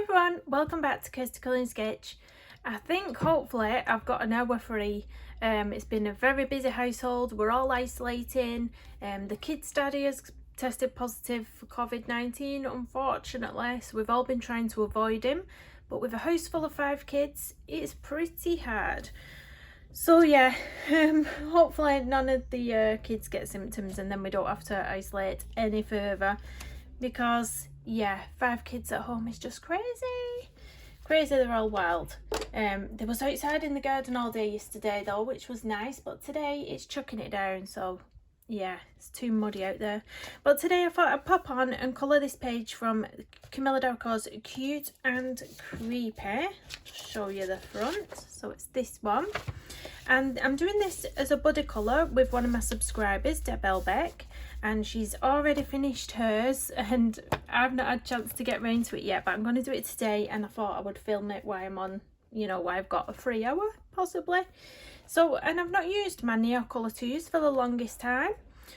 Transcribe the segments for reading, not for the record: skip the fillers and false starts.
everyone, welcome back to Kirsty Colouring Sketch. I think hopefully I've got an hour free. It's been a very busy household, we're all isolating. The kids' daddy has tested positive for COVID-19 unfortunately, so we've all been trying to avoid him. But with a house full of 5 kids, it's pretty hard. So yeah, hopefully none of the kids get symptoms and then we don't have to isolate any further, because yeah, 5 kids at home is just crazy. They're all wild. They was outside in the garden all day yesterday though, which was nice, but today it's chucking it down, so yeah, it's too muddy out there. But today I thought I'd pop on and colour this page from Camilla Derrico's Cute and Creepy. Show you the front. So it's this one. And I'm doing this as a buddy colour with one of my subscribers, Deb Beck, and she's already finished hers and I've not had a chance to get round to it yet, but I'm going to do it today, and I thought I would film it while I'm on, you know, while I've got a free hour possibly. So, and I've not used my neocolour tools for the longest time,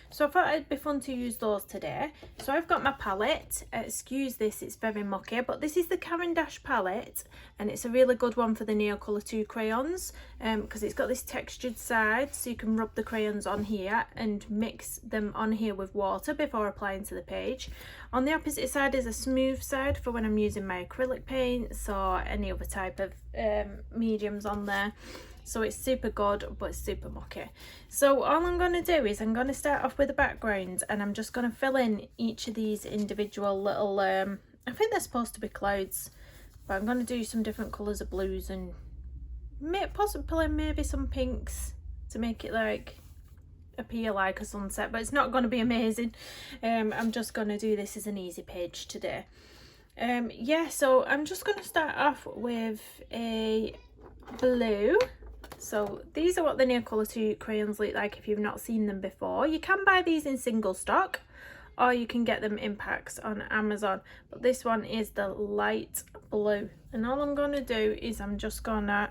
so I thought it'd be fun to use those today. So I've got my palette, excuse this, it's very mucky, but this is the Caran d'Ache palette, and it's a really good one for the Neocolour 2 crayons, because it's got this textured side, so you can rub the crayons on here and mix them on here with water before applying to the page. On the opposite side is a smooth side for when I'm using my acrylic paints or any other type of mediums on there. So it's super good, but it's super mucky. So all I'm going to do is I'm going to start off with the background, and I'm just going to fill in each of these individual little, I think they're supposed to be clouds, but I'm going to do some different colours of blues and possibly maybe some pinks to make it like appear like a sunset, but it's not going to be amazing. I'm just going to do this as an easy page today. Yeah, so I'm just going to start off with a blue. So these are what the Neocolour 2 crayons look like if you've not seen them before. You can buy these in single stock or you can get them in packs on Amazon, but this one is the light blue, and all I'm going to do is I'm just going to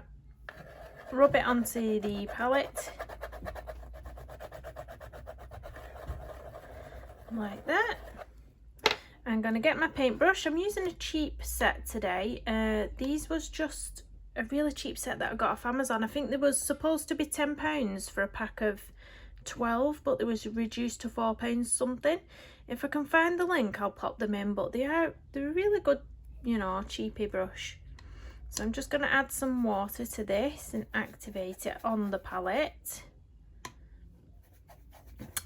rub it onto the palette like that. I'm going to get my paintbrush. I'm using a cheap set today. These was just a really cheap set that I got off Amazon. I think there was supposed to be £10 for a pack of 12, but it was reduced to £4 something. If I can find the link, I'll pop them in, but they're really good, you know, cheapy brush. So I'm just going to add some water to this and activate it on the palette,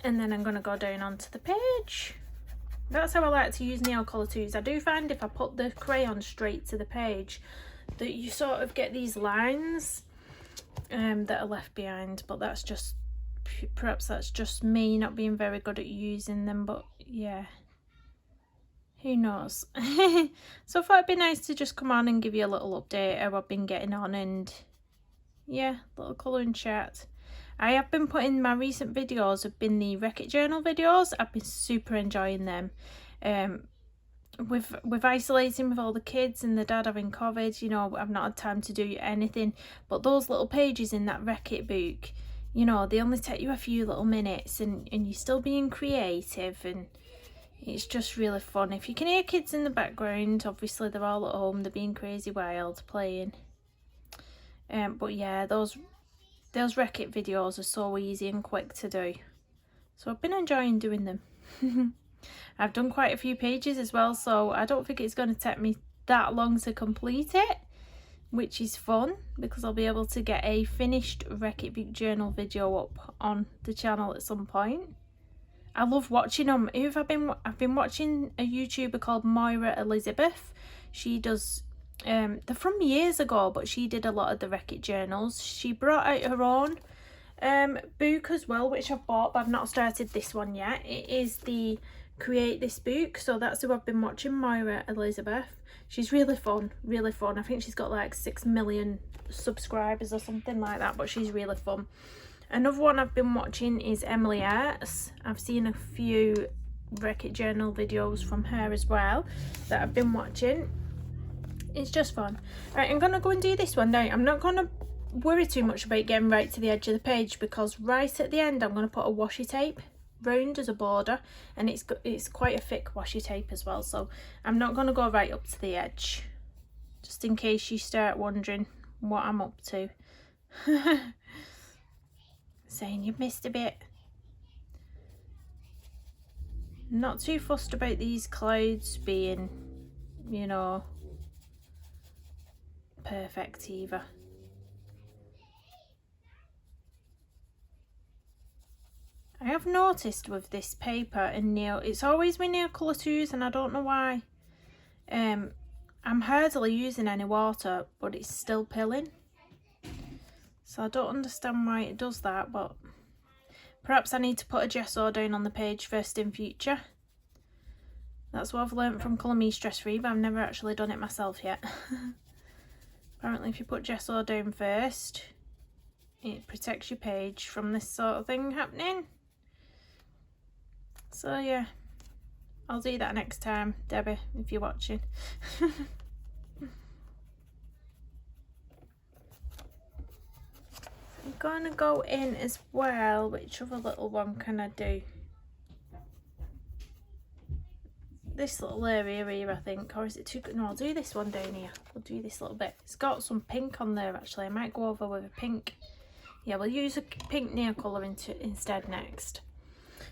and then I'm going to go down onto the page. That's how I like to use Neocolour 2s. I do find if I put the crayon straight to the page that you sort of get these lines that are left behind, but that's just, perhaps that's just me not being very good at using them, but yeah, who knows. So I thought it'd be nice to just come on and give you a little update how I've been getting on, and yeah, little colouring chat. I have been putting, my recent videos have been the Wreck-It Journal videos. I've been super enjoying them. With isolating with all the kids and the dad having COVID, you know, I've not had time to do anything, but those little pages in that Wreck-It book, you know, they only take you a few little minutes, and you're still being creative, and it's just really fun. If you can hear kids in the background, obviously they're all at home, they're being crazy wild playing, but yeah, those Wreck-It videos are so easy and quick to do, so I've been enjoying doing them. I've done quite a few pages as well, so I don't think it's going to take me that long to complete it, which is fun because I'll be able to get a finished Wreck-It Book Journal video up on the channel at some point. I love watching them. I've been watching a YouTuber called Moira Elizabeth. She does, they're from years ago, but she did a lot of the Wreck-It journals. She brought out her own book as well, which I've bought, but I've not started this one yet. It is the Create This book, so that's who I've been watching, Moira Elizabeth. She's really fun, really fun. I think she's got like 6 million subscribers or something like that, but she's really fun. Another one I've been watching is Emily Arts. I've seen a few Wreck-It Journal videos from her as well that I've been watching. It's just fun. Right, I'm gonna go and do this one now. I'm not gonna worry too much about getting right to the edge of the page, because right at the end I'm going to put a washi tape round as a border, and it's quite a thick washi tape as well, so I'm not going to go right up to the edge. just in case you start wondering what I'm up to. Saying you've missed a bit. Not too fussed about these clouds being, you know, perfect either. I have noticed with this paper and it's always with Neocolor 2s, and I don't know why. I'm hardly using any water, but it's still pilling. So I don't understand why it does that, but perhaps I need to put a gesso down on the page first in future. That's what I've learnt from Colour Me Stress Free, but I've never actually done it myself yet. Apparently if you put gesso down first, it protects your page from this sort of thing happening. So yeah, I'll do that next time, Debbie, if you're watching. I'm gonna go in as well. Which other little one can I do? This little area here, I think, or is it too good? No, I'll do this one down here. We'll do this little bit. It's got some pink on there actually. I might go over with a pink. Yeah, we'll use a pink nail colour instead next.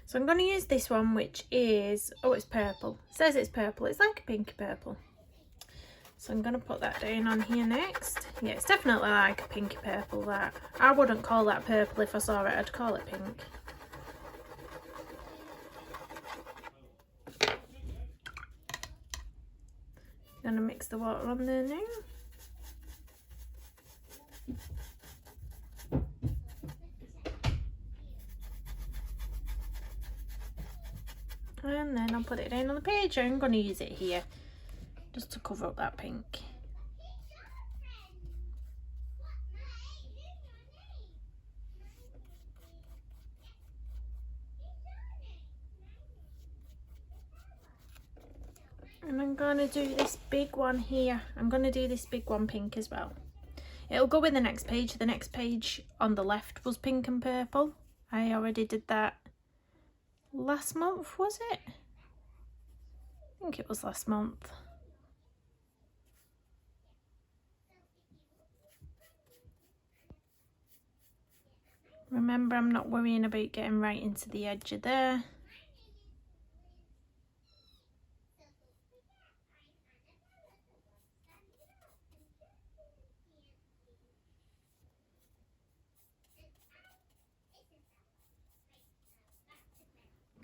So I'm going to use this one, which is, oh, it's purple. It says it's purple. It's like a pinky purple. So I'm going to put that down on here next. Yeah, it's definitely like a pinky purple, that. I wouldn't call that purple if I saw it. I'd call it pink. I'm going to mix the water on there now. And then I'll put it down on the page. I'm going to use it here just to cover up that pink. And I'm going to do this big one here. I'm going to do this big one pink as well. It'll go with the next page. The next page on the left was pink and purple. I already did that last month, was it? I think it was last month. Remember, I'm not worrying about getting right into the edge of there.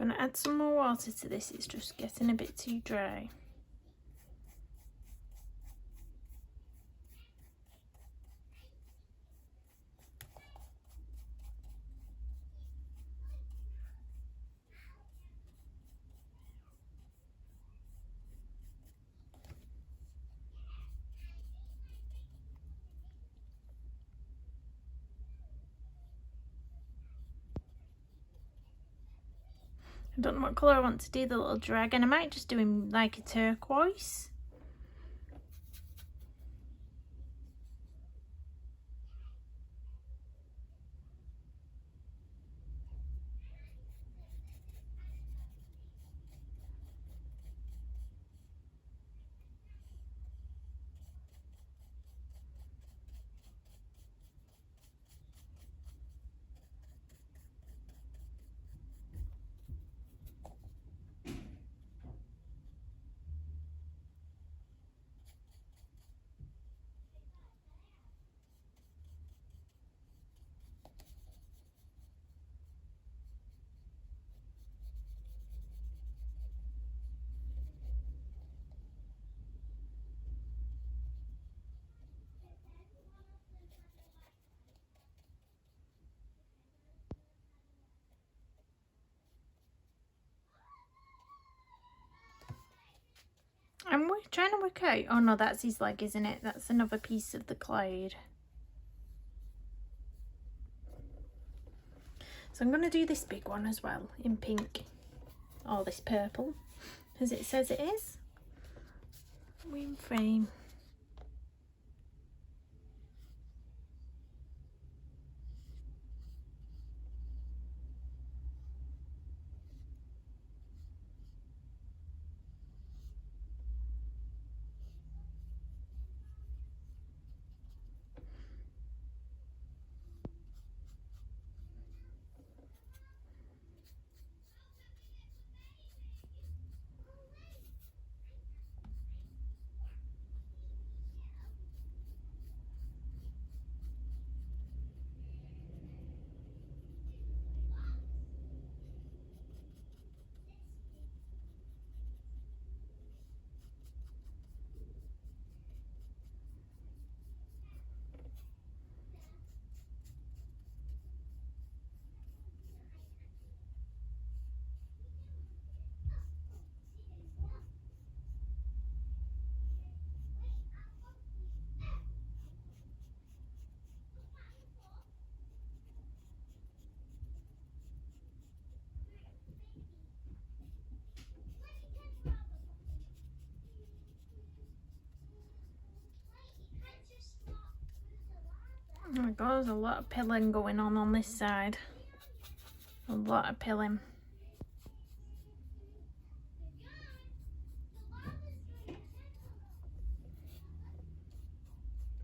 I'm going to add some more water to this. It's just getting a bit too dry. I don't know what colour I want to do the little dragon. I might just do him like a turquoise. I'm trying to work out. Oh no, that's his leg, isn't it? That's another piece of the cloud. So I'm going to do this big one as well in pink. Or this purple, as it says it is. Wing frame. Oh my god, there's a lot of pilling going on this side. A lot of pilling.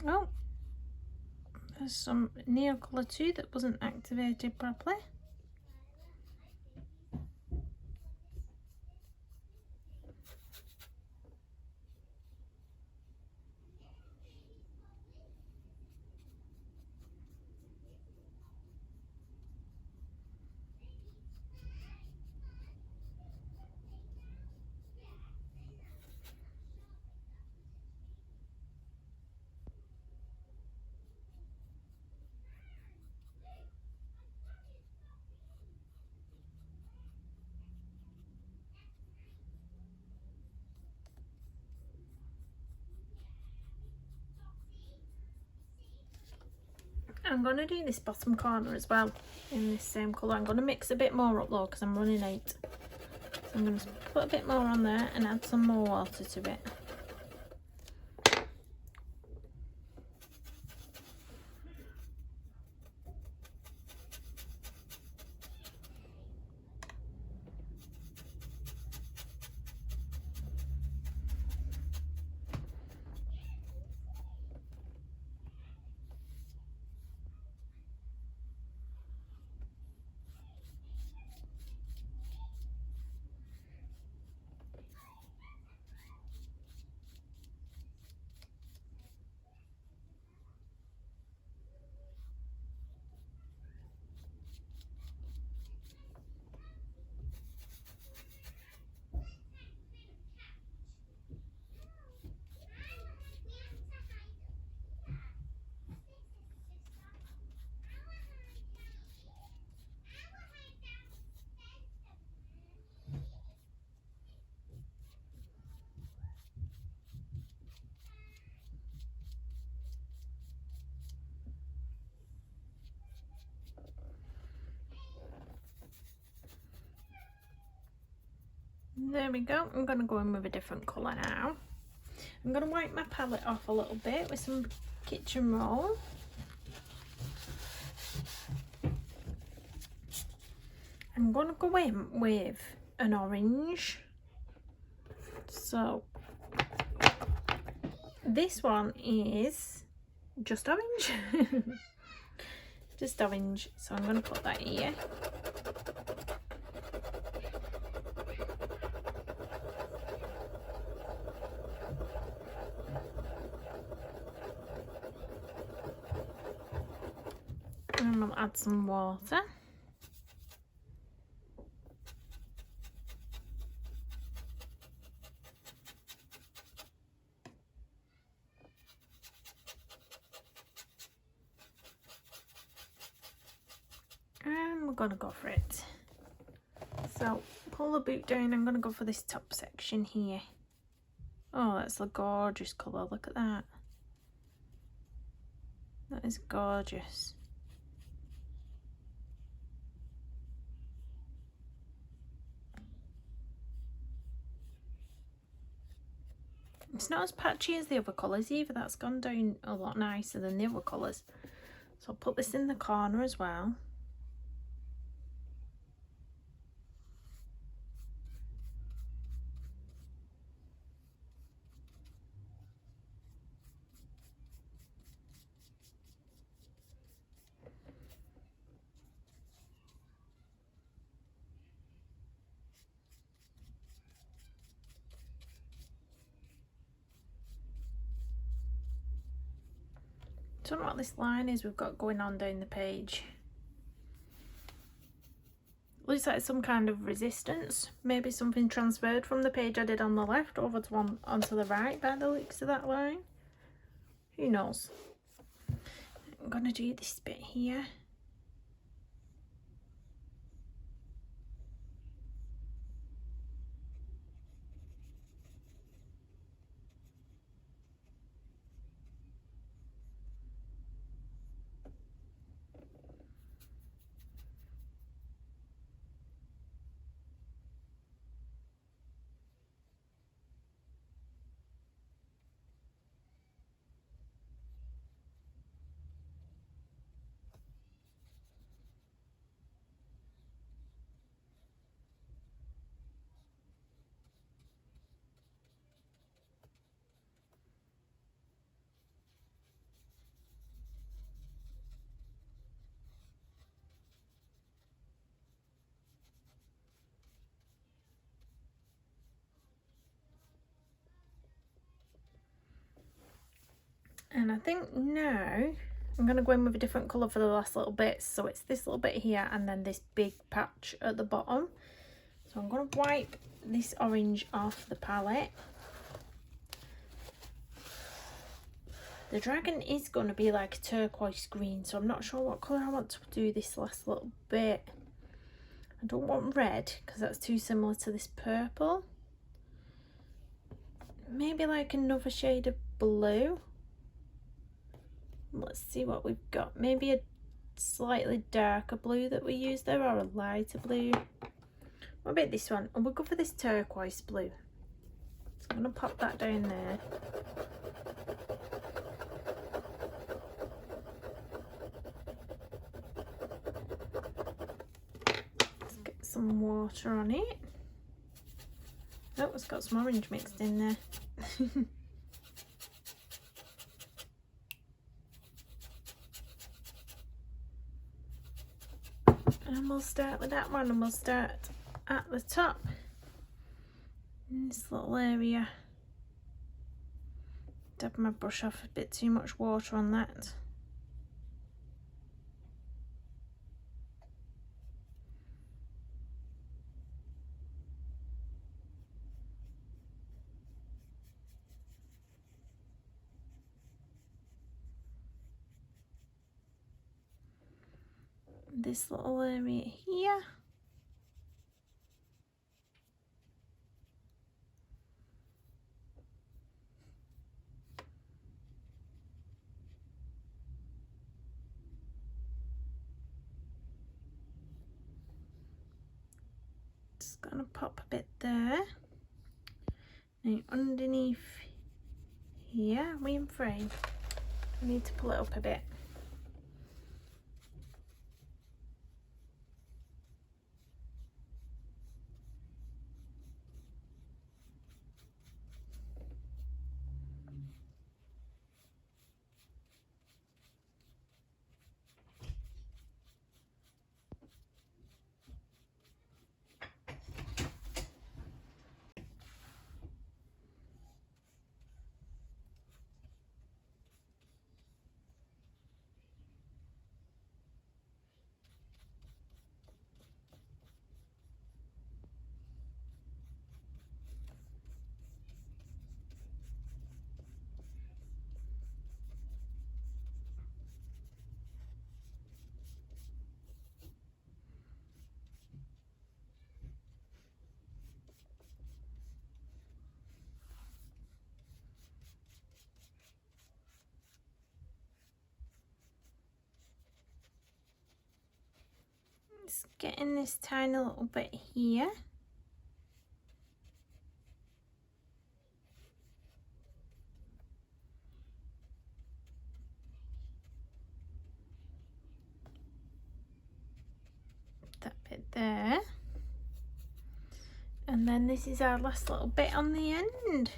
Oh, there's some neocolour too that wasn't activated properly. I'm going to do this bottom corner as well in this same colour. I'm going to mix a bit more up though because I'm running out. So I'm going to put a bit more on there and add some more water to it. There we go. I'm going to go in with a different colour now. I'm going to wipe my palette off a little bit with some kitchen roll. I'm going to go in with an orange. So this one is just orange. Just orange. So I'm going to put that here. And I'll add some water. And we're gonna go for it. So pull the boot down. I'm gonna go for this top section here. Oh, that's a gorgeous colour. Look at that. That is gorgeous. It's not as patchy as the other colours either. That's gone down a lot nicer than the other colours. So I'll put this in the corner as well. Don't know what this line is we've got going on down the page. Looks like some kind of resistance. Maybe something transferred from the page I did on the left over to one onto the right by the looks of that line. Who knows? I'm gonna do this bit here. And I think now I'm going to go in with a different colour for the last little bit. So it's this little bit here and then this big patch at the bottom. So I'm going to wipe this orange off the palette. The dragon is going to be like a turquoise green, so I'm not sure what colour I want to do this last little bit. I don't want red because that's too similar to this purple. Maybe like another shade of blue. Let's see what we've got. Maybe a slightly darker blue that we use there, or a lighter blue. What about this one? And we'll go for this turquoise blue. So I'm going to pop that down there. Let's get some water on it. Oh, it's got some orange mixed in there. And we'll start with that one, and we'll start at the top in this little area. Dab my brush off, a bit too much water on that. This little area here. Just gonna pop a bit there. Now underneath here, we in frame. I need to pull it up a bit. Just getting this tiny little bit here. That bit there. And then this is our last little bit on the end.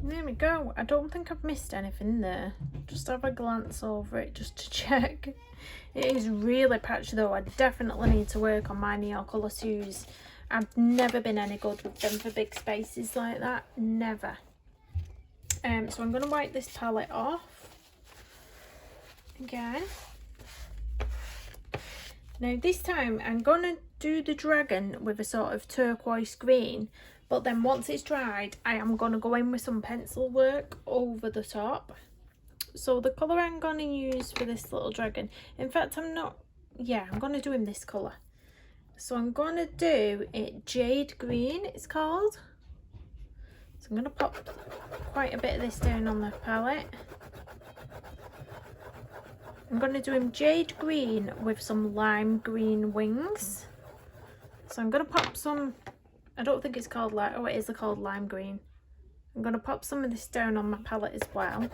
There we go. I don't think I've missed anything there. Just have a glance over it just to check. It is really patchy though. I definitely need to work on my neocolours. I've never been any good with them for big spaces like that. Never. So I'm going to wipe this palette off again. Now this time I'm going to do the dragon with a sort of turquoise green. But then once it's dried, I am going to go in with some pencil work over the top. So the colour I'm going to use for this little dragon, in fact I'm going to do him this colour. So I'm going to do it Jade Green, it's called. So I'm going to pop quite a bit of this down on the palette. I'm going to do him Jade Green with some lime green wings. So I'm going to pop some, I don't think it's called lime, oh it is called lime green. I'm going to pop some of this down on my palette as well.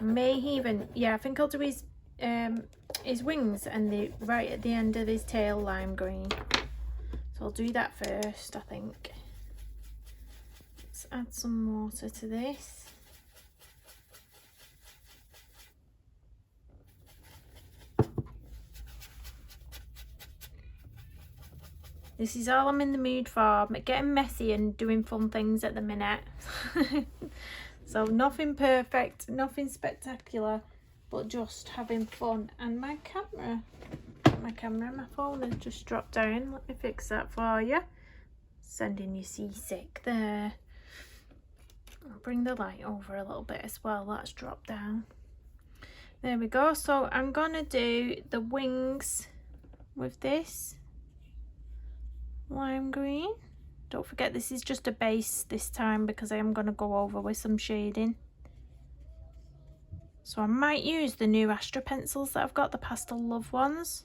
May even, yeah, I think I'll do his wings and the right at the end of his tail lime green. So I'll do that first, I think. Let's add some water to this. This is all I'm in the mood for. I'm getting messy and doing fun things at the minute. So nothing perfect, nothing spectacular, but just having fun. And my camera, my phone has just dropped down. Let me fix that for you. Sending you seasick there. I'll bring the light over a little bit as well. That's dropped down. There we go. So I'm gonna do the wings with this lime green. Don't forget this is just a base this time because I am going to go over with some shading. So I might use the new Astra pencils that I've got, the Pastel Love ones.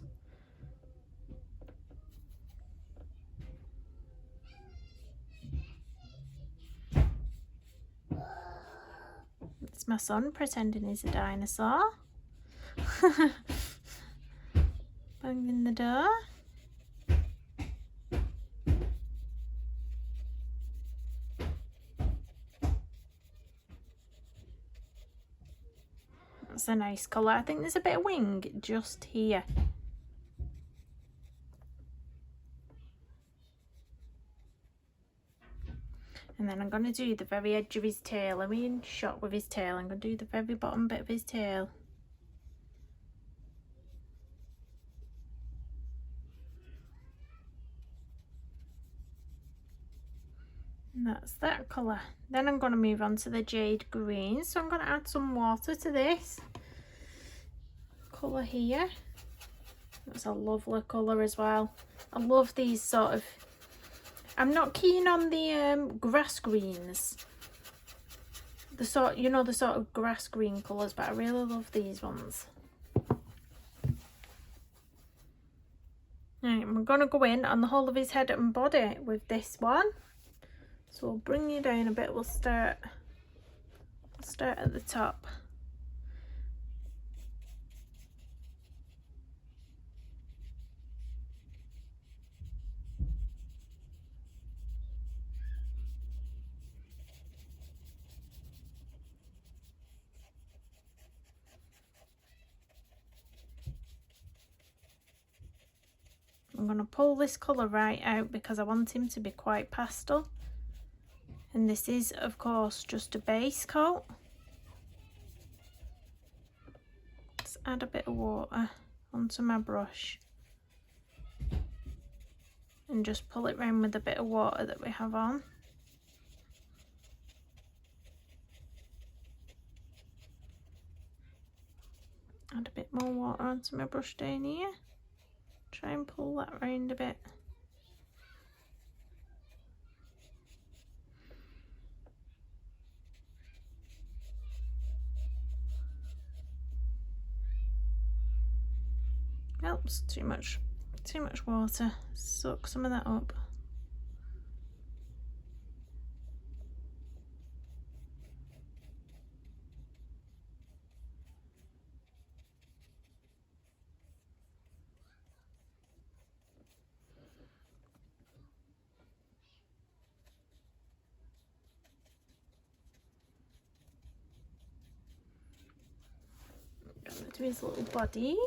It's my son pretending he's a dinosaur. Banging the door. That's a nice colour. I think there's a bit of wing just here. And then I'm going to do the very edge of his tail. I'm in shot with his tail. I'm going to do the very bottom bit of his tail. And that's that colour. Then I'm going to move on to the Jade Green. So I'm going to add some water to this colour here. That's a lovely colour as well. I love these sort of, I'm not keen on the grass greens. The sort, you know, the sort of grass green colours, but I really love these ones. Right, we're going to go in on the whole of his head and body with this one. So we'll bring you down a bit. We'll start at the top. I'm going to pull this colour right out because I want him to be quite pastel. And this is, of course, just a base coat. Let's add a bit of water onto my brush. And just pull it round with a bit of water that we have on. Add a bit more water onto my brush down here. Try and pull that round a bit. Oops, too much water. Soak some of that up. Going to his little body.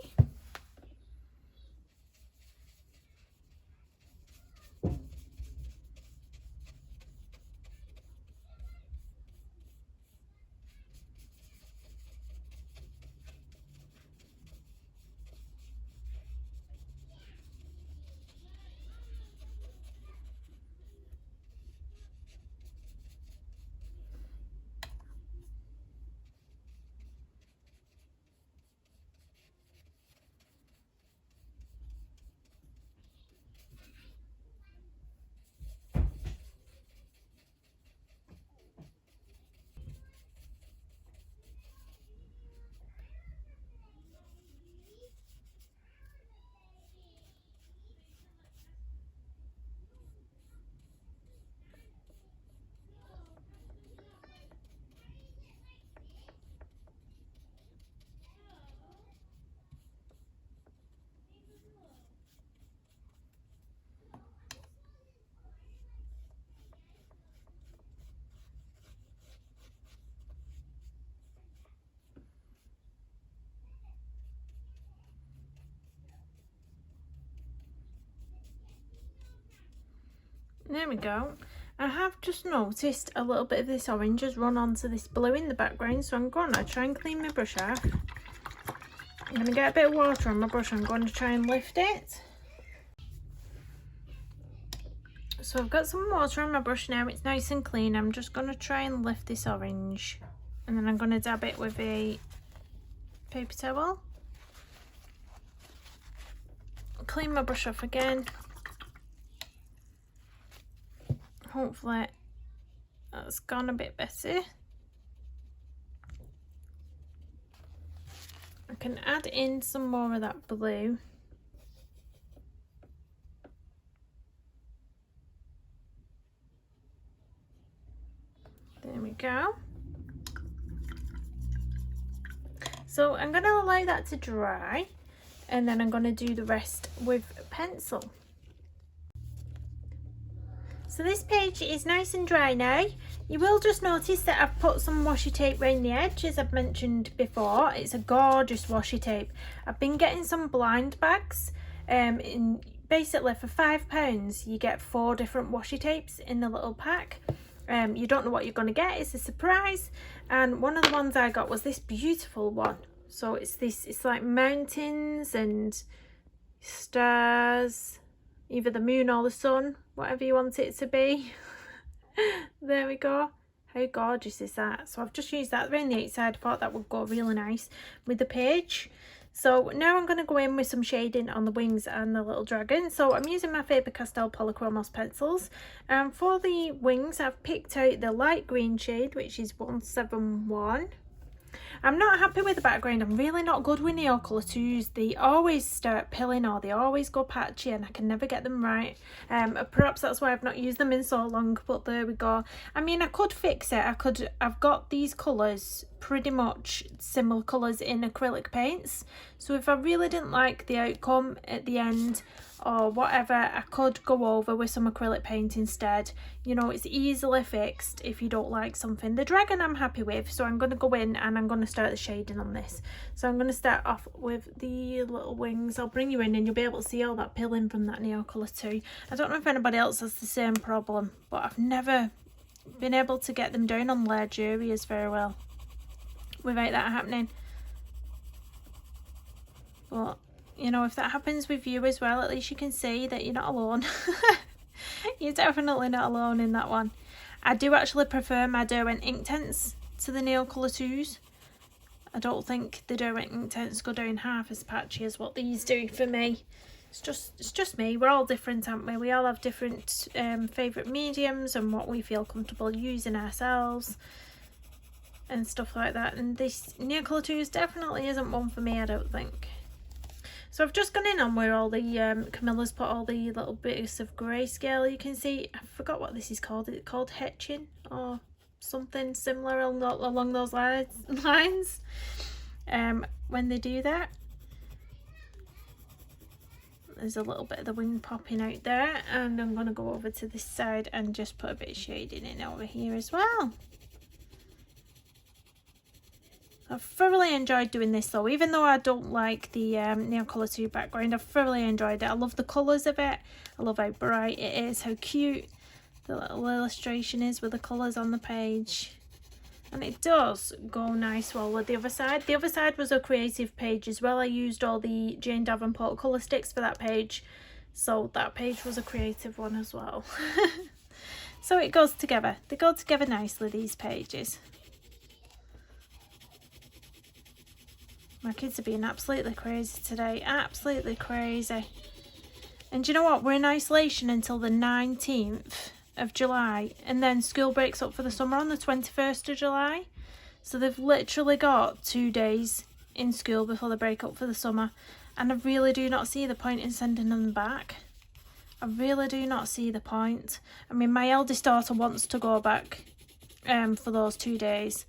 There we go. I have just noticed a little bit of this orange has run onto this blue in the background, so I'm going to try and clean my brush off. I'm going to get a bit of water on my brush. I'm going to try and lift it. So I've got some water on my brush now. It's nice and clean. I'm just going to try and lift this orange. And then I'm going to dab it with a paper towel. Clean my brush off again. Hopefully that's gone a bit better. I can add in some more of that blue. There we go. So I'm going to allow that to dry, and then I'm going to do the rest with pencil. So this page is nice and dry now. You will just notice that I've put some washi tape around the edge, as I've mentioned before. It's a gorgeous washi tape. I've been getting some blind bags. Basically for £5 you get 4 different washi tapes in a little pack. You don't know what you're going to get, it's a surprise. And one of the ones I got was this beautiful one. So it's like mountains and stars, either the moon or the sun, whatever you want it to be. There we go. How gorgeous is that? So I've just used that around the outside. I thought that would go really nice with the page. So now I'm going to go in with some shading on the wings and the little dragon. So I'm using my Faber-Castell polychromos pencils. And for the wings, I've picked out the light green shade, which is 171. I'm not happy with the background. I'm really not good with neocolour 2s. They always start pilling or they always go patchy and I can never get them right. Perhaps that's why I've not used them in so long, but there we go. I mean, I could fix it. I've got these colours, pretty much similar colours in acrylic paints. So if I really didn't like the outcome at the end or whatever, I could go over with some acrylic paint instead. You know, it's easily fixed if you don't like something. The dragon I'm happy with, so I'm going to go in and I'm going to start the shading on this. So I'm going to start off with the little wings. I'll bring you in and you'll be able to see all that pilling from that neocolour too. I don't know if anybody else has the same problem, but I've never been able to get them down on large areas very well without that happening. But you know, if that happens with you as well, at least you can see that you're not alone. You're definitely not alone in that one. I do actually prefer my Derwent Inktense to the neocolour 2s. I don't think the Derwent Inktense go down half as patchy as what these do for me. It's just me. We're all different, aren't we? We all have different favourite mediums and what we feel comfortable using ourselves and stuff like that. And this neocolour 2s definitely isn't one for me, I don't think. So I've just gone in on where all the Camilla's put all the little bits of grayscale. You can see, I forgot what this is called. Is it called hatching or something similar along those lines? When they do that, there's a little bit of the wing popping out there, and I'm going to go over to this side and just put a bit of shading in over here as well. I've thoroughly enjoyed doing this though, even though I don't like the neocolour 2 background. I've thoroughly enjoyed it. I love the colours of it. I love how bright it is, how cute the little illustration is with the colours on the page. And it does go nice well with the other side. The other side was a creative page as well. I used all the Jane Davenport colour sticks for that page. So that page was a creative one as well. So it goes together. They go together nicely, these pages. My kids are being absolutely crazy today, absolutely crazy. And do you know what? We're in isolation until the 19th of July, and then school breaks up for the summer on the 21st of July. So they've literally got 2 days in school before they break up for the summer, and I really do not see the point in sending them back. I really do not see the point. I mean, my eldest daughter wants to go back for those 2 days.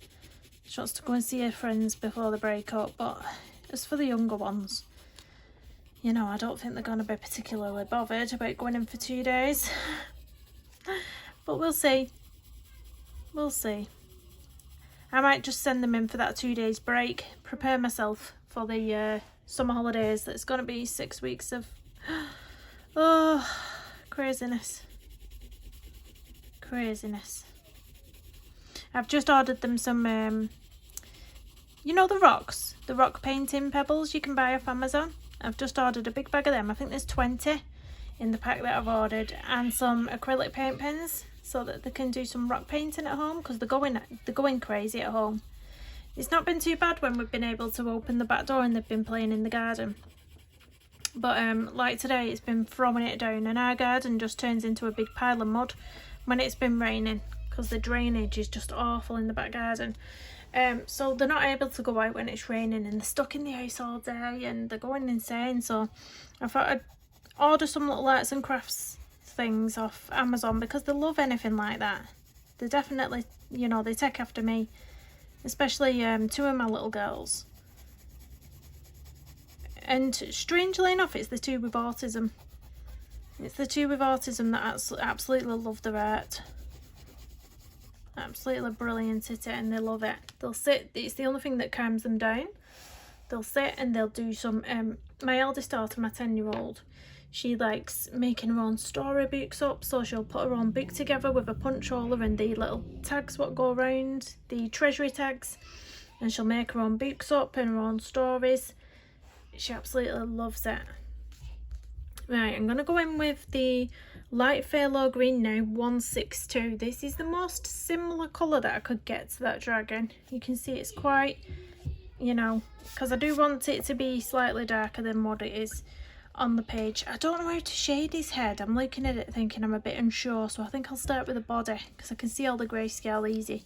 She wants to go and see her friends before they break up, but as for the younger ones, you know, I don't think they're going to be particularly bothered about going in for 2 days. But we'll see. We'll see. I might just send them in for that 2 days break, prepare myself for the summer holidays. That's going to be 6 weeks of craziness. Craziness. I've just ordered them some, you know, the rock painting pebbles you can buy off Amazon. I've just ordered a big bag of them. I think there's 20 in the pack that I've ordered, and some acrylic paint pens so that they can do some rock painting at home, because they're going crazy at home. It's not been too bad when we've been able to open the back door and they've been playing in the garden. But like today, it's been throwing it down, and our garden just turns into a big pile of mud when it's been raining, because the drainage is just awful in the back garden. So they're not able to go out when it's raining, and they're stuck in the house all day and they're going insane. So I thought I'd order some little arts and crafts things off Amazon, because they love anything like that. They definitely, you know, they take after me, especially two of my little girls. And strangely enough, it's the two with autism. It's the two with autism that absolutely love their art. Absolutely brilliant at it, and they love it. They'll sit, it's the only thing that calms them down. They'll sit and they'll do some, my eldest daughter, my 10-year-old, she likes making her own storybooks up, so she'll put her own book together with a punch roller and the little tags what go around, the treasury tags, and she'll make her own books up and her own stories. She absolutely loves it. Right, I'm going to go in with the light phthalo green now, 162. This is the most similar colour that I could get to that dragon. You can see it's quite, you know, because I do want it to be slightly darker than what it is on the page. I don't know how to shade his head. I'm looking at it thinking I'm a bit unsure, so I think I'll start with the body, because I can see all the grayscale easy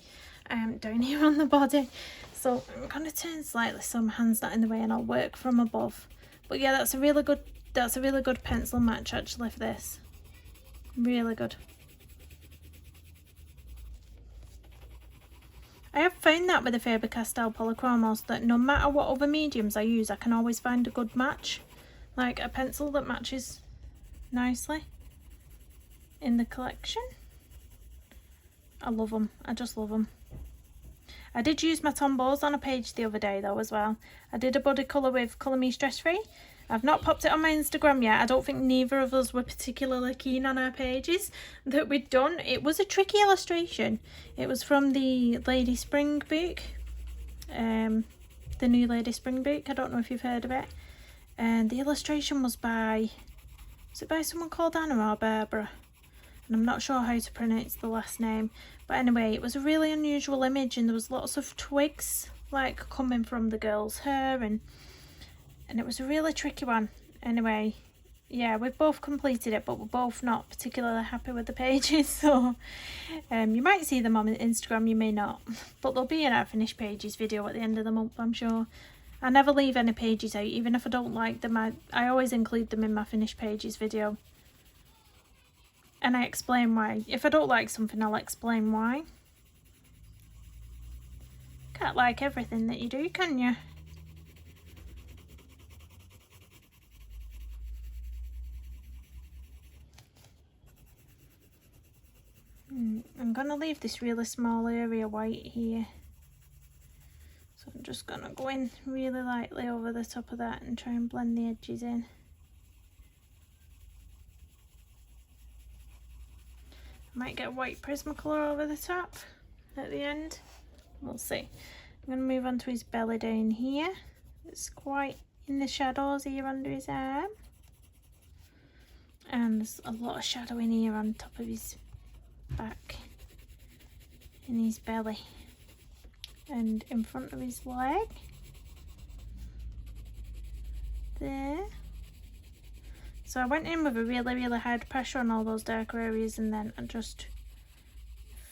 down here on the body. So I'm going to turn slightly so my hand's not in the way, and I'll work from above. But yeah, that's a really good pencil match actually for this. Really good. I have found that with the Faber-Castell polychromos, that no matter what other mediums I use, I can always find a good match. Like a pencil that matches nicely in the collection. I love them. I just love them. I did use my Tombows on a page the other day though as well. I did a body colour with Colour Me Stress Free. I've not popped it on my Instagram yet. I don't think neither of us were particularly keen on our pages that we'd done. It was a tricky illustration. It was from the Lady Spring book. The new Lady Spring book. I don't know if you've heard of it. And the illustration was by someone called Anna or Barbara? And I'm not sure how to pronounce the last name. But anyway, it was a really unusual image, and there was lots of twigs like coming from the girl's hair, and it was a really tricky one. Anyway, yeah, we've both completed it, but we're both not particularly happy with the pages, so you might see them on Instagram, you may not, but they'll be in our finished pages video at the end of the month, I'm sure. I never leave any pages out, even if I don't like them. I always include them in my finished pages video, and I explain why. If I don't like something, I'll explain why. Can't like everything that you do, can you? I'm going to leave this really small area white here. So I'm just going to go in really lightly over the top of that and try and blend the edges in. I might get white Prismacolor over the top at the end. We'll see. I'm going to move on to his belly down here. It's quite in the shadows here under his arm. And there's a lot of shadow in here on top of his back, in his belly, and in front of his leg there. So I went in with a really hard pressure on all those darker areas, and then I'm just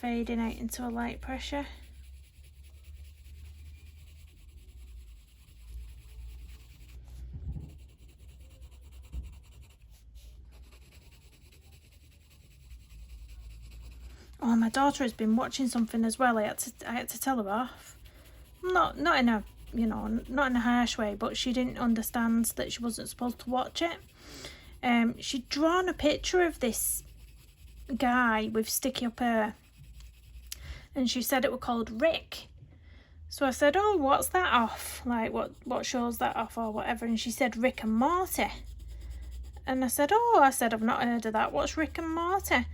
fading out into a light pressure. Oh, my daughter has been watching something as well. I had to tell her off. Not in a, you know, not in a harsh way, but she didn't understand that she wasn't supposed to watch it. She'd drawn a picture of this guy with sticky up hair, and she said it was called Rick. So I said, oh, what's that off? Like, what shows that off or whatever? And she said Rick and Morty. And I said, I've not heard of that. What's Rick and Morty?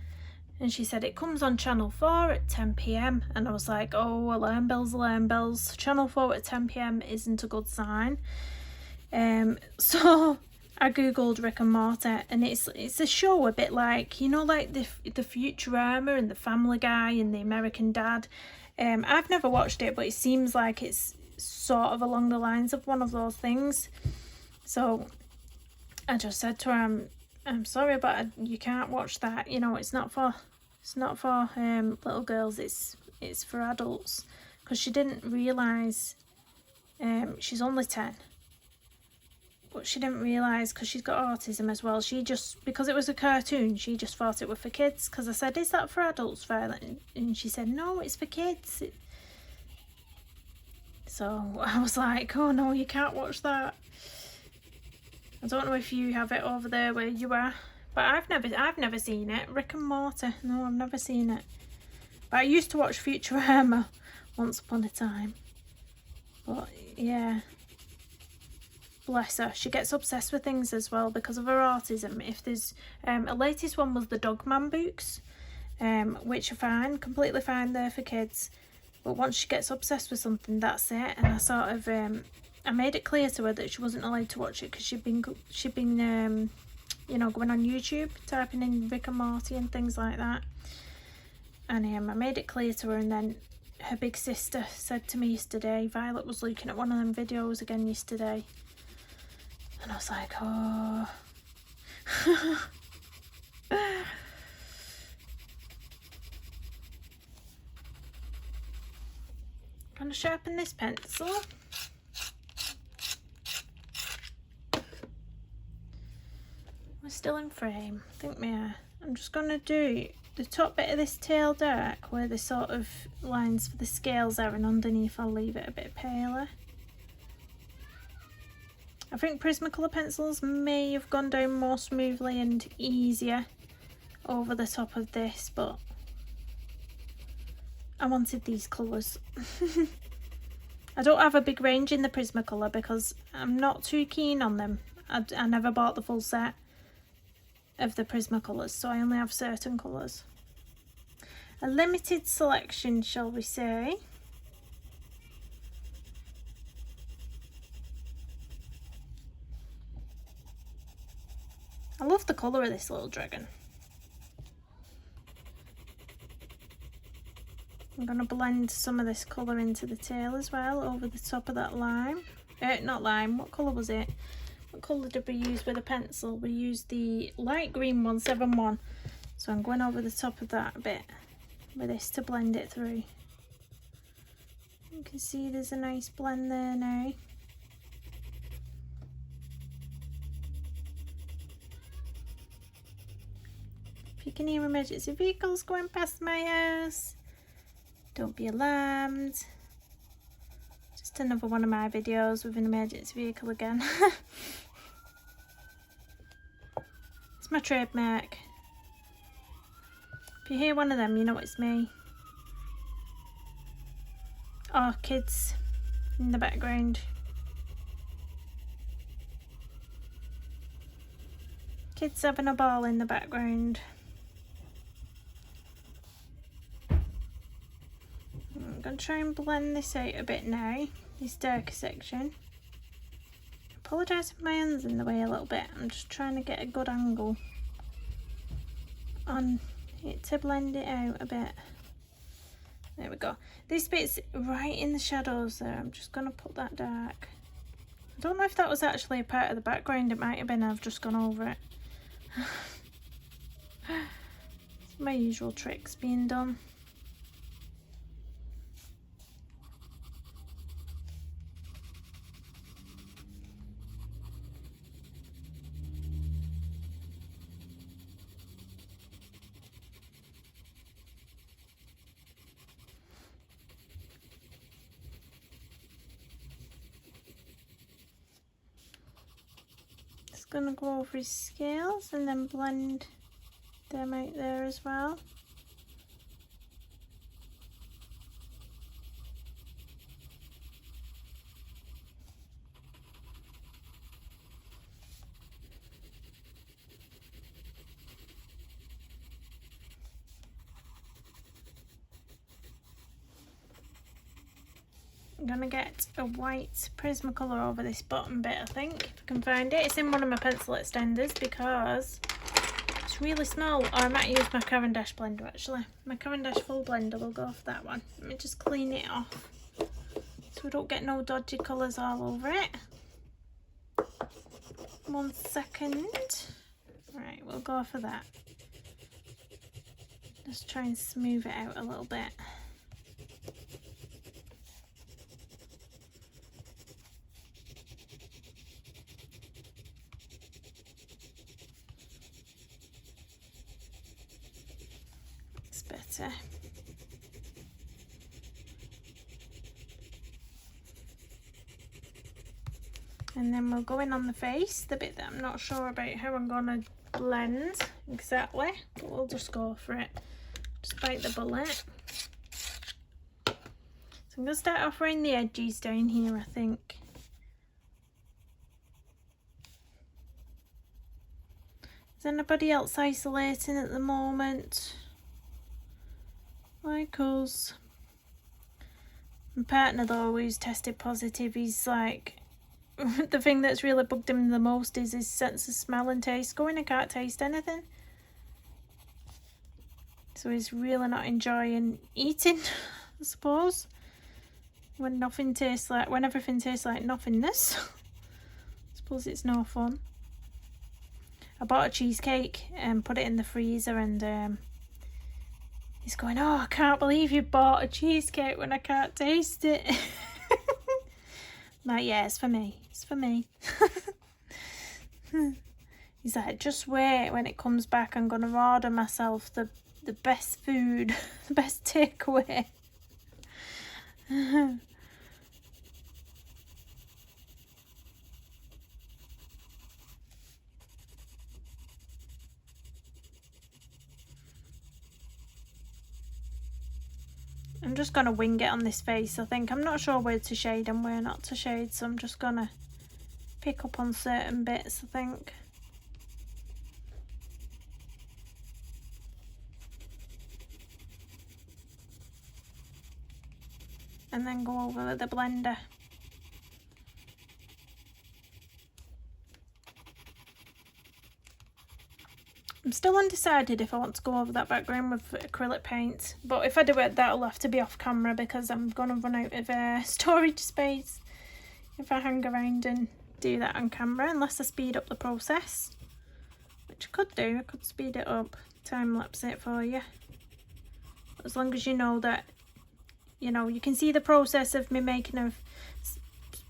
And she said it comes on Channel 4 at 10 p.m. And I was like, oh, alarm bells, alarm bells. Channel 4 at 10 p.m. isn't a good sign. So I googled Rick and Morty, and it's a show a bit like, you know, like the Futurama and the Family Guy and the American Dad. I've never watched it, but it seems like it's sort of along the lines of one of those things. So I just said to her, I'm sorry, but you can't watch that. You know, it's not for little girls. It's for adults. Because she didn't realise she's only 10. But she didn't realise, because she's got autism as well, she just, because it was a cartoon, she just thought it was for kids. Because I said, is that for adults, Violet? And she said, no, it's for kids. So I was like, oh no, you can't watch that. I don't know if you have it over there where you are, but I've never seen it. Rick and Morty, no, I've never seen it. But I used to watch Futurama once upon a time. But yeah. Bless her, she gets obsessed with things as well because of her autism. If there's a latest one was the Dogman books, which are fine, completely fine, there for kids. But once she gets obsessed with something, that's it. And I sort of I made it clear to her that she wasn't allowed to watch it because she'd been you know, going on YouTube typing in Rick and Morty and things like that. And I made it clear to her, and then her big sister said to me yesterday, Violet was looking at one of them videos again yesterday. And I was like, oh. Gonna sharpen this pencil. We're still in frame. I think we are. I'm just gonna do the top bit of this tail dark where the sort of lines for the scales are, and underneath I'll leave it a bit paler. I think Prismacolor pencils may have gone down more smoothly and easier over the top of this, but I wanted these colours. I don't have a big range in the Prismacolor because I'm not too keen on them. I never bought the full set of the Prismacolors, so I only have certain colours. A limited selection, shall we say. I love the colour of this little dragon. I'm going to blend some of this colour into the tail as well, over the top of that lime. Not lime, what colour was it? What colour did we use with a pencil? We used the light green 171. So I'm going over the top of that a bit with this to blend it through. You can see there's a nice blend there now. If you can hear emergency vehicles going past my house, don't be alarmed. Just another one of my videos with an emergency vehicle again. It's my trademark. If you hear one of them, you know it's me. Or kids in the background. Kids having a ball in the background. I'm going to try and blend this out a bit now, this darker section. I apologise if my hand's in the way a little bit. I'm just trying to get a good angle on it to blend it out a bit. There we go. This bit's right in the shadows there. I'm just going to put that dark. I don't know if that was actually a part of the background. It might have been. I've just gone over it. It's my usual tricks being done. Gonna go over his scales and then blend them out there as well. I'm gonna get a white Prismacolor over this bottom bit, I think, if I can find it. It's in one of my pencil extenders because it's really small. Or I might use my Caran d'Ache blender actually. My Caran d'Ache full blender will go for that one. Let me just clean it off so we don't get no dodgy colours all over it. 1 second. Right, we'll go for that. Just try and smooth it out a little bit. It's better. And then we'll go in on the face, the bit that I'm not sure about how I'm going to blend exactly, but we'll just go for it. Just bite the bullet. So I'm going to start off around the edges down here, I think. Is anybody else isolating at the moment? Like us. My partner though, who's tested positive, he's like, the thing that's really bugged him the most is his sense of smell and taste going. I can't taste anything. So he's really not enjoying eating, I suppose. When nothing tastes like, when everything tastes like nothingness. I suppose it's no fun. I bought a cheesecake and put it in the freezer, and he's going, "Oh, I can't believe you bought a cheesecake when I can't taste it." I'm like, yeah, it's for me. It's for me. He's like, just wait, when it comes back, I'm going to order myself the best food, the best takeaway. I'm just going to wing it on this face, I think. I'm not sure where to shade and where not to shade, so I'm just going to pick up on certain bits, I think. And then go over with the blender. I'm still undecided if I want to go over that background with acrylic paint, but if I do it, that'll have to be off camera because I'm going to run out of storage space if I hang around and do that on camera, unless I speed up the process, which I could do. I could speed it up, time lapse it for you, as long as you know that, you know, you can see the process of me making a,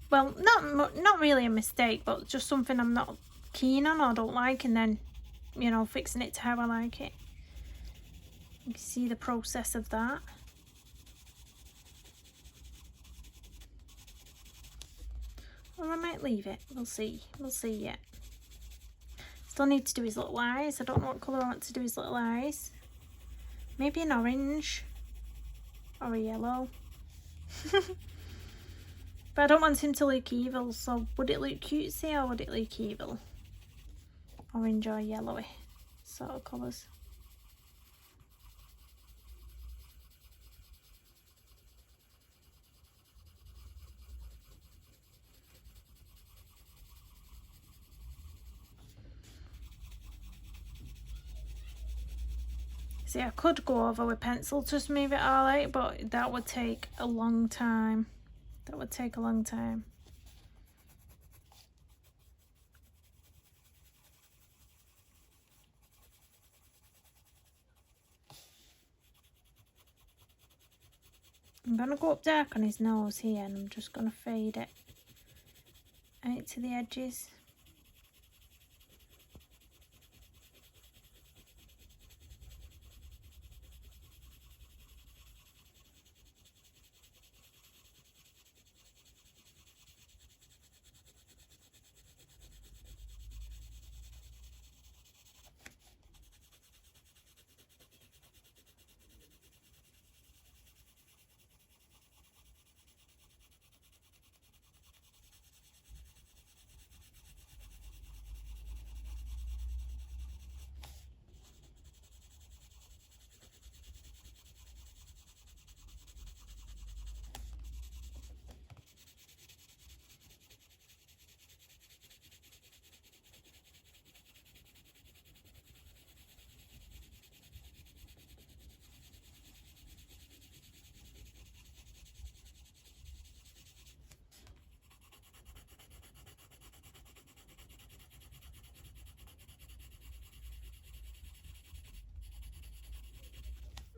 well, not really a mistake, but just something I'm not keen on or don't like, and then, you know, fixing it to how I like it. You can see the process of that. Or I might leave it. We'll see. We'll see yet. Still need to do his little eyes. I don't know what colour I want to do his little eyes. Maybe an orange. Or a yellow. But I don't want him to look evil, so would it look cutesy or would it look evil? Orange or yellowy sort of colours. See, I could go over with pencil to smooth it all out, but that would take a long time. That would take a long time. I'm going to go up dark on his nose here, and I'm just going to fade it out to the edges.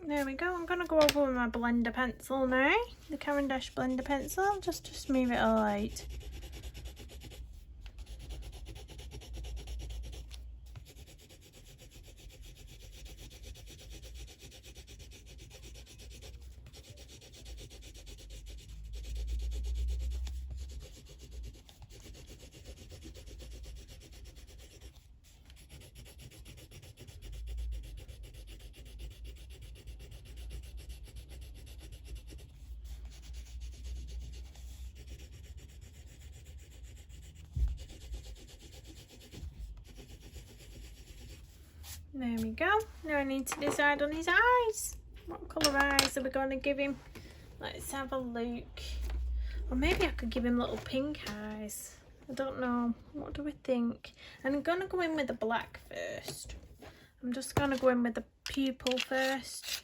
There we go. I'm going to go over with my blender pencil now. The Caran d'Ache blender pencil, just to smooth it all out. There we go. Now I need to decide on his eyes. What colour eyes are we going to give him? Let's have a look. Or maybe I could give him little pink eyes. I don't know. What do we think? I'm going to go in with the black first. I'm just going to go in with the pupil first.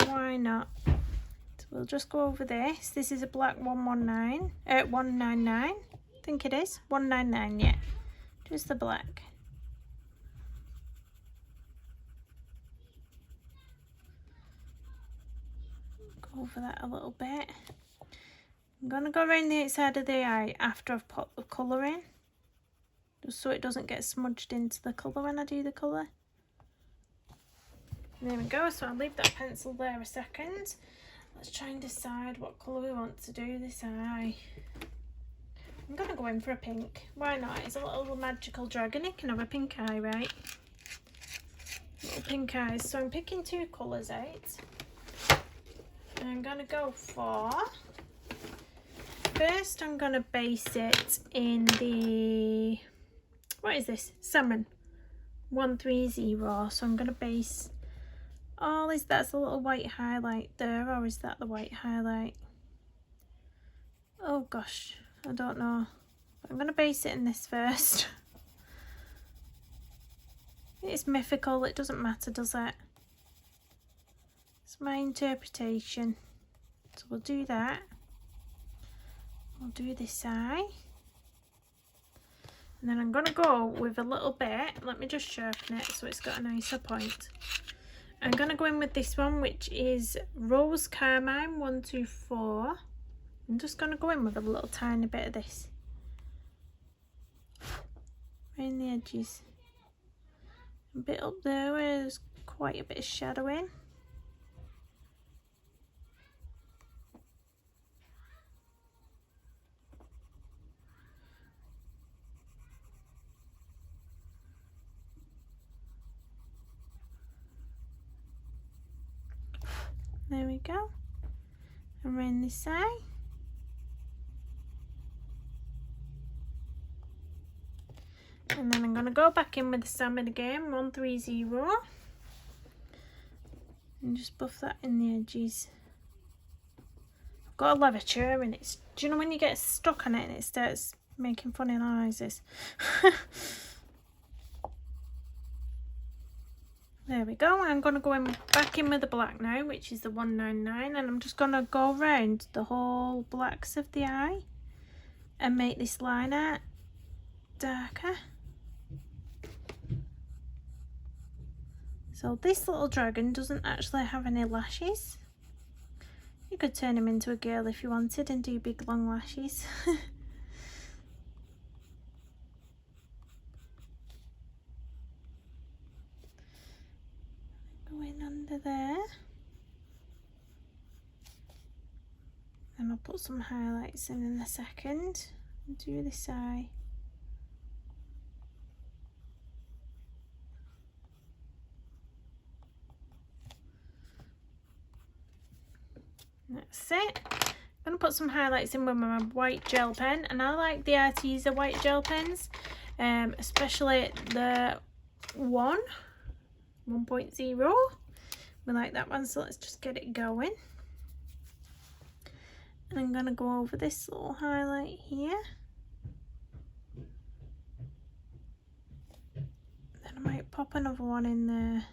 Why not? So we'll just go over this. This is a black 119. 199. I think it is. 199, yeah. Just the black. Go over that a little bit. I'm going to go around the outside of the eye after I've put the colour in. Just so it doesn't get smudged into the colour when I do the colour. There we go, so I'll leave that pencil there a second. Let's try and decide what colour we want to do this eye. I'm going to go in for a pink. Why not? It's a little magical dragon. It can have a pink eye, right? Little pink eyes. So I'm picking two colours out. And I'm going to go for... First, I'm going to base it in the... What is this? Salmon 130. So I'm going to base... Oh, is that a little white highlight there, or is that the white highlight? Oh gosh, I don't know. I'm going to base it in this first. It's mythical, it doesn't matter, does it? It's my interpretation. So we'll do that. We'll do this eye. And then I'm going to go with a little bit. Let me just sharpen it so it's got a nicer point. I'm going to go in with this one, which is Rose Carmine 124. I'm just going to go in with a little tiny bit of this. Around the edges. A bit up there where there's quite a bit of shadowing. There we go. Around this side. And then I'm going to go back in with the salmon again, 130. And just buff that in the edges. I've got a leather chair and it's, do you know when you get stuck on it and it starts making funny noises? There we go. I'm going to go in back in with the black now, which is the 199, and I'm just going to go around the whole blacks of the eye and make this line out darker. So this little dragon doesn't actually have any lashes. You could turn him into a girl if you wanted and do big long lashes. Going under there, and I'll put some highlights in a second and do this eye. That's it. I'm going to put some highlights in with my white gel pen, and I like the Arteza white gel pens, especially the 1.0. We like that one, so let's just get it going. And I'm going to go over this little highlight here. Then I might pop another one in there.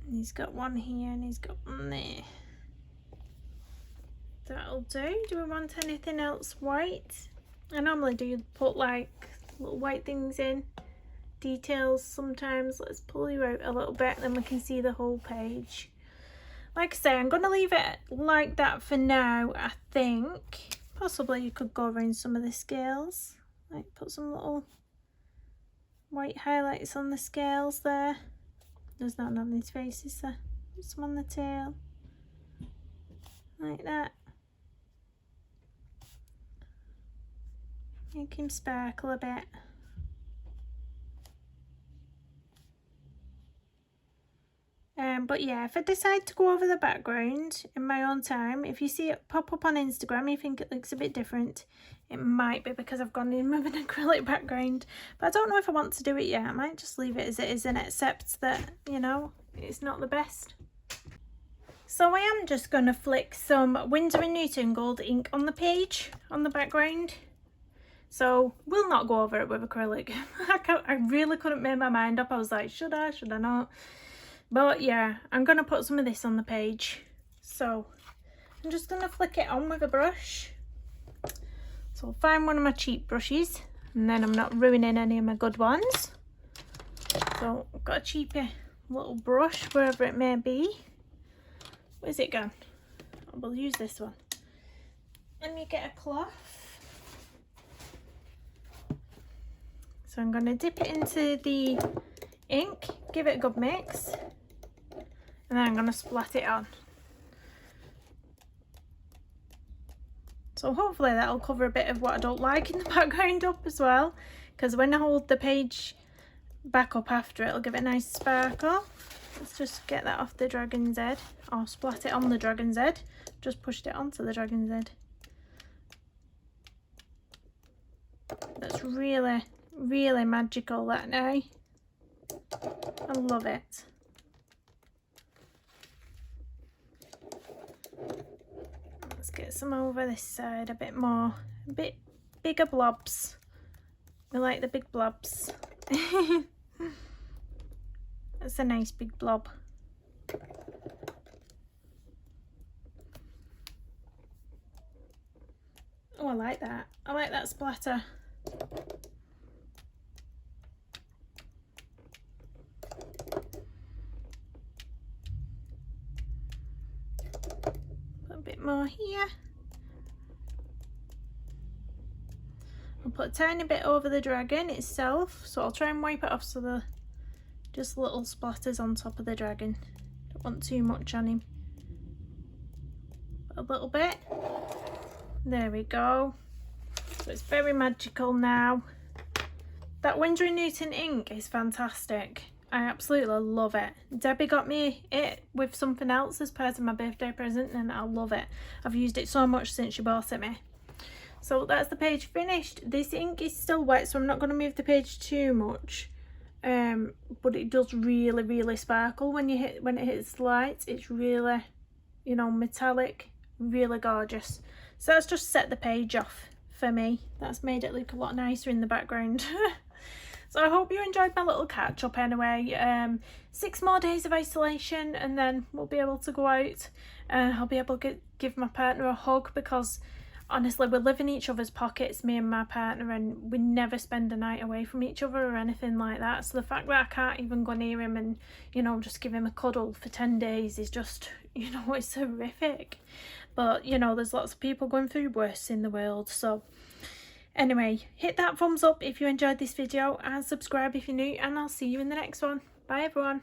And he's got one here and he's got one there. That'll do. Do we want anything else white? I normally do put like little white things in. details sometimes. Let's pull you out a little bit, then we can see the whole page. Like I say, I'm going to leave it like that for now, I think. Possibly you could go around some of the scales. Like put some little white highlights on the scales there. There's not on his face, is there? Put some on the tail. Like that. Make him sparkle a bit. But yeah, if I decide to go over the background in my own time, if you see it pop up on Instagram, you think it looks a bit different, it might be because I've gone in with an acrylic background. But I don't know if I want to do it yet. I might just leave it as it is and accept that, you know, it's not the best. So I am just going to flick some Winsor & Newton gold ink on the page, on the background. So we'll not go over it with acrylic. I really couldn't make my mind up. I was like, should I not? But yeah, I'm going to put some of this on the page. So I'm just going to flick it on with a brush. So I'll find one of my cheap brushes, and then I'm not ruining any of my good ones. So I've got a cheaper little brush, wherever it may be. Where's it gone? I will use this one. Let me get a cloth. So I'm going to dip it into the ink, give it a good mix, and then I'm going to splat it on. So hopefully that'll cover a bit of what I don't like in the background up as well, because when I hold the page back up after, it'll give it a nice sparkle. Let's just get that off the dragon's head, or splat it on the dragon's head. Just pushed it onto the dragon's head. That's really magical, that now. I love it. Let's get some over this side a bit more, a bit bigger blobs. We like the big blobs. That's a nice big blob. Oh, I like that. I like that splatter. Put a bit more here. I'll put a tiny bit over the dragon itself, so I'll try and wipe it off so the just little splatters on top of the dragon. Don't want too much on him. A little bit. There we go. So it's very magical now. That Winsor & Newton ink is fantastic. I absolutely love it. Debbie got me it with something else as part of my birthday present, and I love it. I've used it so much since she bought it me. So that's the page finished. This ink is still wet, so I'm not going to move the page too much. But it does really sparkle when it hits the light. It's really, you know, metallic, really gorgeous. So that's just set the page off for me. That's made it look a lot nicer in the background. So I hope you enjoyed my little catch up anyway. 6 more days of isolation, and then we'll be able to go out, and I'll be able to give my partner a hug, because honestly, we live in each other's pockets, me and my partner, and we never spend a night away from each other or anything like that. So the fact that I can't even go near him and, you know, just give him a cuddle for 10 days is just, you know, it's horrific. But, you know, there's lots of people going through worse in the world. So anyway, hit that thumbs up if you enjoyed this video, and subscribe if you're new, and I'll see you in the next one. Bye everyone.